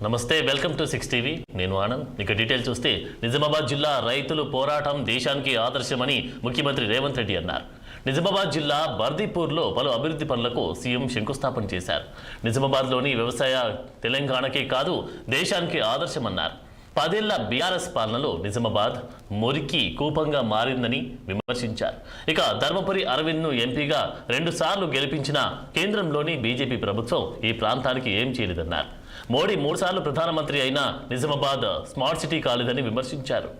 నమస్తే, welcome to 6 TV. నేను ఆనంద్. ఇక డీటెయిల్ చూస్తే నిజామాబాద్ జిల్లా రైతులు పోరాటం దేశానికి ఆదర్శమని ముఖ్యమంత్రి రేవంత్ రెడ్డి అన్నారు. నిజామాబాద్ జిల్లా బర్దీపూర్లో పలు అభివృద్ధి పనులకు సీఎం శంకుస్థాపన చేశారు. నిజామాబాద్లోని వ్యవసాయ తెలంగాణకే కాదు దేశానికి ఆదర్శమన్నారు. 10 ఏళ్ల బీఆర్ఎస్ పాలనలో నిజామాబాద్ మురికి కూపంగా మారిందని విమర్శించారు. ఇక ధర్మపురి అరవింద్ను ఎంపీగా 2 సార్లు గెలిపించిన కేంద్రంలోని బీజేపీ ప్రభుత్వం ఈ ప్రాంతానికి ఏం చేయలేదన్నారు. మోడీ 3 సార్లు ప్రధానమంత్రి అయినా నిజామాబాద్ స్మార్ట్ సిటీ కాలేదని విమర్శించారు.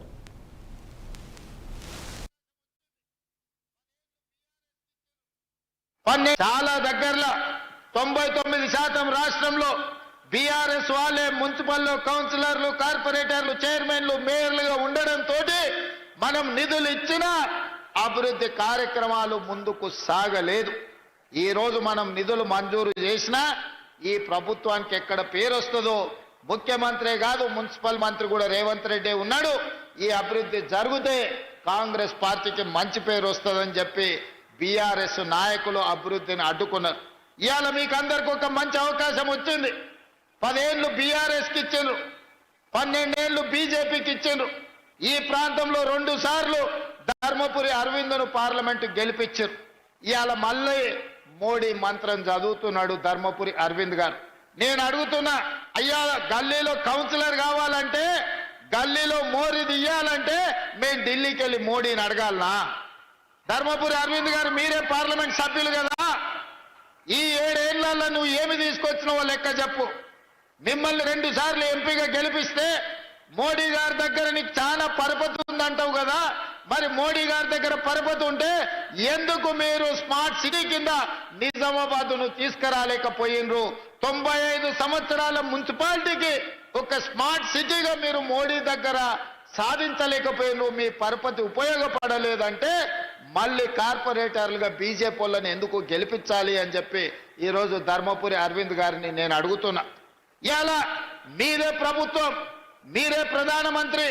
చాలా దగ్గరలో 99% రాష్ట్రంలో బీఆర్ఎస్ వాళ్ళే మున్సిపల్లో కౌన్సిలర్లు, కార్పొరేటర్లు, చైర్మన్లు, మేయర్లుగా ఉండడంతో మనం నిధులు ఇచ్చిన అభివృద్ధి కార్యక్రమాలు ముందుకు సాగలేదు. ఈ రోజు మనం నిధులు మంజూరు చేసినా ఈ ప్రభుత్వానికి ఎక్కడ పేరు వస్తుందో, ముఖ్యమంత్రే కాదు మున్సిపల్ మంత్రి కూడా రేవంత్ రెడ్డి ఉన్నాడు. ఈ అభివృద్ధి జరిగితే కాంగ్రెస్ పార్టీకి మంచి పేరు వస్తుందని చెప్పి బీఆర్ఎస్ నాయకులు అభివృద్ధిని అడ్డుకున్నారు. ఇవాళ మీకు అందరికి ఒక మంచి అవకాశం వచ్చింది. 10 ఏళ్ళు బీఆర్ఎస్కి ఇచ్చిండ్రు, 12 ఏళ్ళు బీజేపీకి ఇచ్చిండ్రు. ఈ ప్రాంతంలో 2 సార్లు ధర్మపురి అరవింద్ను పార్లమెంటు గెలిపించారు. ఇవాళ మళ్ళీ మోడీ మంత్రం చదువుతున్నాడు ధర్మపురి అరవింద్ గారు. నేను అడుగుతున్నా, అయ్యా గల్లీలో కౌన్సిలర్ కావాలంటే, గల్లీలో మోరీ తీయాలంటే మేము ఢిల్లీకి వెళ్ళి మోడీని అడగాలనా? ధర్మపురి అరవింద్ గారు మీరే పార్లమెంట్ సభ్యులు కదా, ఈ 7 ఏళ్లలో నువ్వు ఏమి తీసుకొచ్చినావో లెక్క చెప్పు. మిమ్మల్ని 2 సార్లు ఎంపీగా గెలిపిస్తే మోడీ గారి దగ్గర నీకు చాలా పరపతి ఉందంటావు కదా, మరి మోడీ గారి దగ్గర పరపతి ఉంటే ఎందుకు మీరు స్మార్ట్ సిటీ కింద నిజామాబాద్ను తీసుకురాలేకపోయినరు? 95 సంవత్సరాల మున్సిపాలిటీకి ఒక స్మార్ట్ సిటీగా మీరు మోడీ దగ్గర సాధించలేకపోయినరు. మీ పరపతి ఉపయోగపడలేదంటే మళ్ళీ కార్పొరేటర్లుగా బీజేపీ వాళ్ళని ఎందుకు గెలిపించాలి అని చెప్పి ఈరోజు ధర్మపురి అరవింద్ గారిని నేను అడుగుతున్నా. ఇలా మీరే ప్రభుత్వం, మీరే ప్రధానమంత్రి,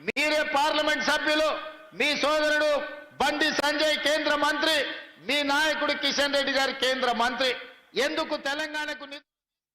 మీరే పార్లమెంట్ సభ్యులు, మీ సోదరుడు బండి సంజయ్ కేంద్ర మంత్రి, మీ నాయకుడు కిషన్ రెడ్డి గారి కేంద్ర మంత్రి, ఎందుకు తెలంగాణకు